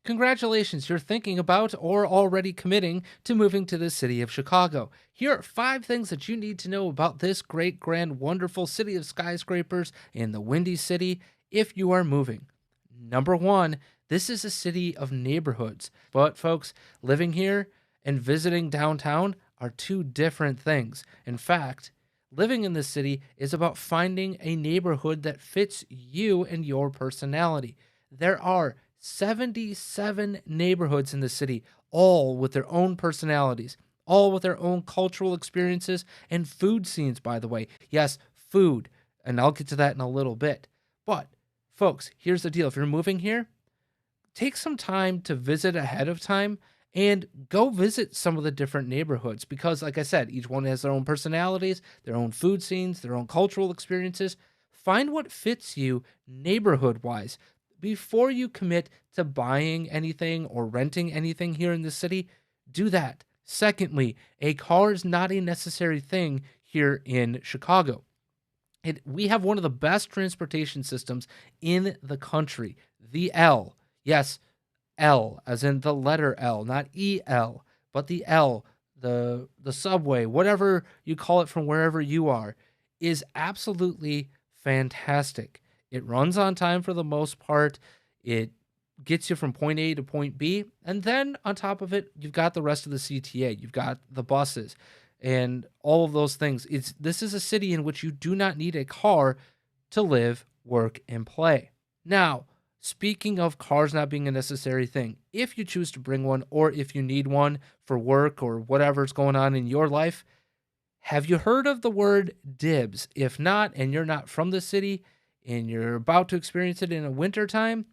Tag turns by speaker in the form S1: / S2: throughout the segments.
S1: Congratulations, you're thinking about or already committing to moving to the city of Chicago. Here are 5 things that you need to know about this great, grand, wonderful city of skyscrapers in the Windy City if you are moving. Number one, this is a city of neighborhoods. But, folks, living here and visiting downtown are two different things. In fact, living in this city is about finding a neighborhood that fits you and your personality. There are 77 neighborhoods in the city, all with their own personalities, all with their own cultural experiences and food scenes, by the way. Yes, food, and I'll get to that in a little bit. But, folks, here's the deal. If you're moving here, take some time to visit ahead of time and go visit some of the different neighborhoods because, like I said, each one has their own personalities, their own food scenes, their own cultural experiences. Find what fits you neighborhood wise before you commit to buying anything or renting anything here in the city. Do that. Secondly, a car is not a necessary thing here in Chicago. We have one of the best transportation systems in the country. The L. Yes, L, as in the letter L, not EL, but the L, the subway, whatever you call it from wherever you are, is absolutely fantastic. It runs on time for the most part. It gets you from point A to point B, and then on top of it, you've got the rest of the CTA. You've got the buses and all of those things. This is a city in which you do not need a car to live, work, and play. Now, speaking of cars not being a necessary thing, if you choose to bring one or if you need one for work or whatever's going on in your life, have you heard of the word dibs? If not, and you're not from the city and you're about to experience it in a winter time,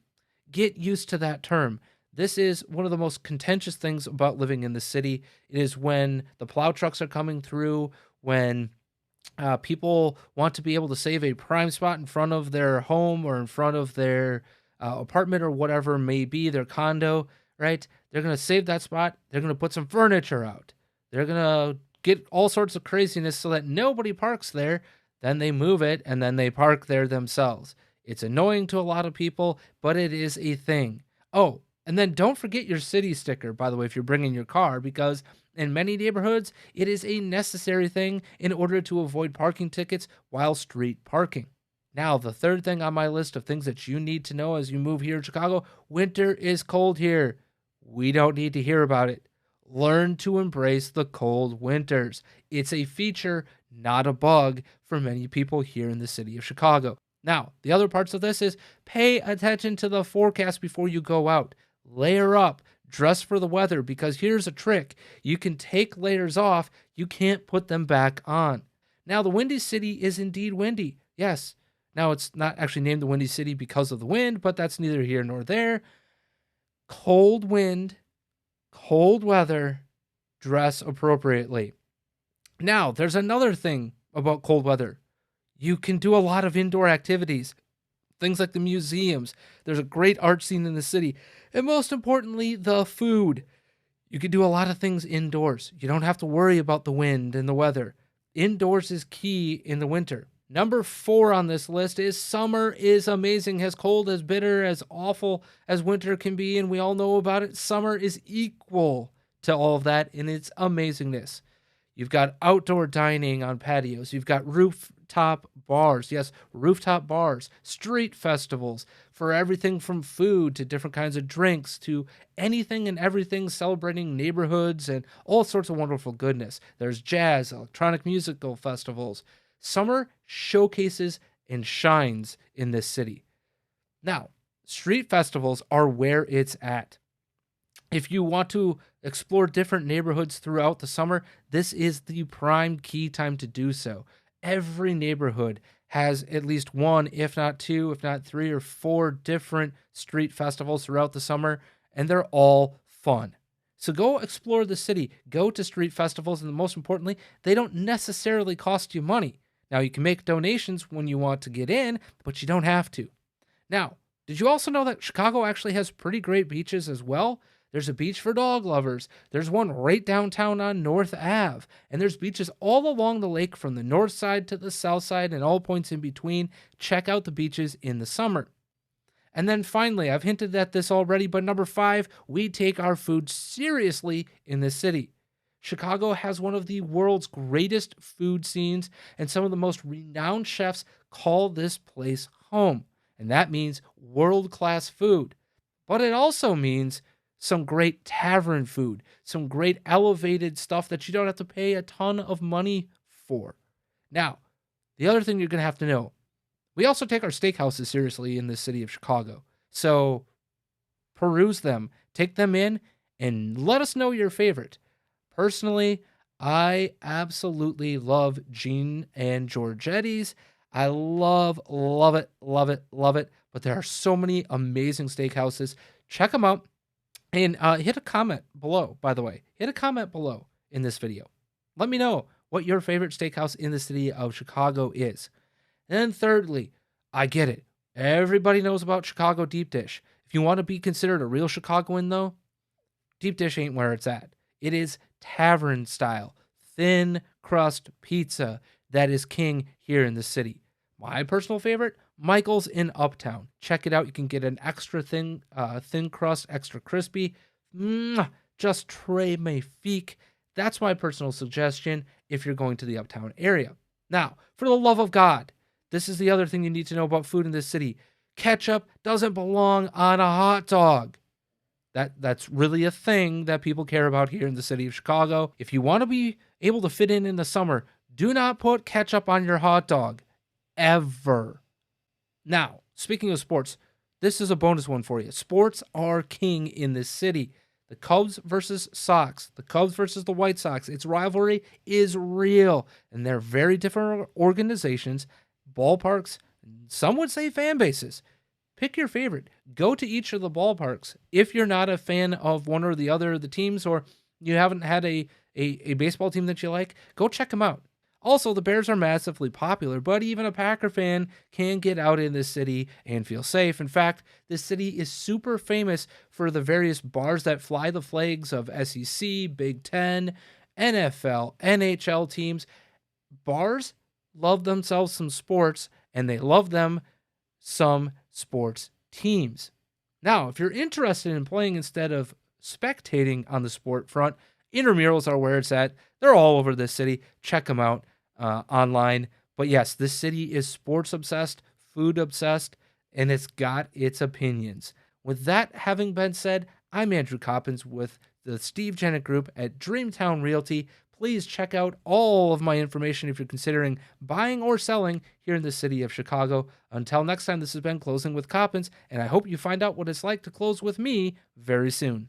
S1: get used to that term. This is one of the most contentious things about living in the city. It is when the plow trucks are coming through, when people want to be able to save a prime spot in front of their home or in front of their apartment or whatever may be, their condo, right? They're going to save that spot. They're going to put some furniture out. They're going to get all sorts of craziness so that nobody parks there. Then they move it and then they park there themselves. It's annoying to a lot of people, but it is a thing. Oh, and then don't forget your city sticker, by the way, if you're bringing your car, because in many neighborhoods, it is a necessary thing in order to avoid parking tickets while street parking. Now, the third thing on my list of things that you need to know as you move here in Chicago, winter is cold here. We don't need to hear about it. Learn to embrace the cold winters. It's a feature, not a bug, for many people here in the city of Chicago. Now, the other parts of this is pay attention to the forecast before you go out. Layer up, dress for the weather, because here's a trick. You can take layers off, you can't put them back on. Now, the Windy City is indeed windy. Yes. Now, it's not actually named the Windy City because of the wind, but that's neither here nor there. Cold wind, cold weather, dress appropriately. Now, there's another thing about cold weather. You can do a lot of indoor activities, things like the museums. There's a great art scene in the city. And most importantly, the food. You can do a lot of things indoors. You don't have to worry about the wind and the weather. Indoors is key in the winter. Number 4 on this list is summer is amazing, as cold, as bitter, as awful as winter can be, and we all know about it. Summer is equal to all of that in its amazingness. You've got outdoor dining on patios. You've got rooftop bars. Yes, rooftop bars, street festivals for everything from food to different kinds of drinks to anything and everything celebrating neighborhoods and all sorts of wonderful goodness. There's jazz, electronic musical festivals. Summer showcases and shines in this city. Now, street festivals are where it's at. If you want to explore different neighborhoods throughout the summer, this is the prime key time to do so. Every neighborhood has at least one, if not two, if not 3 or 4 different street festivals throughout the summer, and they're all fun. So go explore the city, go to street festivals, and most importantly, they don't necessarily cost you money. Now, you can make donations when you want to get in, but you don't have to. Now, did you also know that Chicago actually has pretty great beaches as well? There's a beach for dog lovers. There's one right downtown on North Ave. And there's beaches all along the lake from the north side to the south side and all points in between. Check out the beaches in the summer. And then finally, I've hinted at this already, but number 5, we take our food seriously in this city. Chicago has one of the world's greatest food scenes, and some of the most renowned chefs call this place home. And that means world class food. But it also means some great tavern food, some great elevated stuff that you don't have to pay a ton of money for. Now, the other thing you're going to have to know, we also take our steakhouses seriously in the city of Chicago. So peruse them, take them in, and let us know your favorite. Personally, I absolutely love Gene and Giorgetti's. I love it, love it, love it. But there are so many amazing steakhouses. Check them out and hit a comment below, by the way. Hit a comment below in this video. Let me know what your favorite steakhouse in the city of Chicago is. And then thirdly, I get it. Everybody knows about Chicago deep dish. If you want to be considered a real Chicagoan, though, deep dish ain't where it's at. It is tavern style, thin crust pizza that is king here in the city. My personal favorite, Michael's in Uptown. Check it out. You can get an extra thin crust, extra crispy. Just très magnifique. That's my personal suggestion if you're going to the Uptown area. Now, for the love of God, this is the other thing you need to know about food in this city. Ketchup doesn't belong on a hot dog. That's really a thing that people care about here in the city of Chicago. If you want to be able to fit in the summer, do not put ketchup on your hot dog. Ever. Now, speaking of sports, this is a bonus one for you. Sports are king in this city. The Cubs versus Sox, the Cubs versus the White Sox, its rivalry is real. And they're very different organizations, ballparks, some would say fan bases. Pick your favorite. Go to each of the ballparks. If you're not a fan of one or the other of the teams, or you haven't had a baseball team that you like, go check them out. Also, the Bears are massively popular, but even a Packer fan can get out in this city and feel safe. In fact, this city is super famous for the various bars that fly the flags of SEC, Big Ten, NFL, NHL teams. Bars love themselves some sports, and they love them some sports teams. Now, if you're interested in playing instead of spectating on the sport front, intramurals are where it's at. They're all over this city. Check them out online. But yes, this city is sports obsessed, food obsessed, and it's got its opinions. With that having been said, I'm Andrew Coppins with the Steve Jennett Group at Dreamtown Realty. Please check out all of my information if you're considering buying or selling here in the city of Chicago. Until next time, this has been Closing with Coppins, and I hope you find out what it's like to close with me very soon.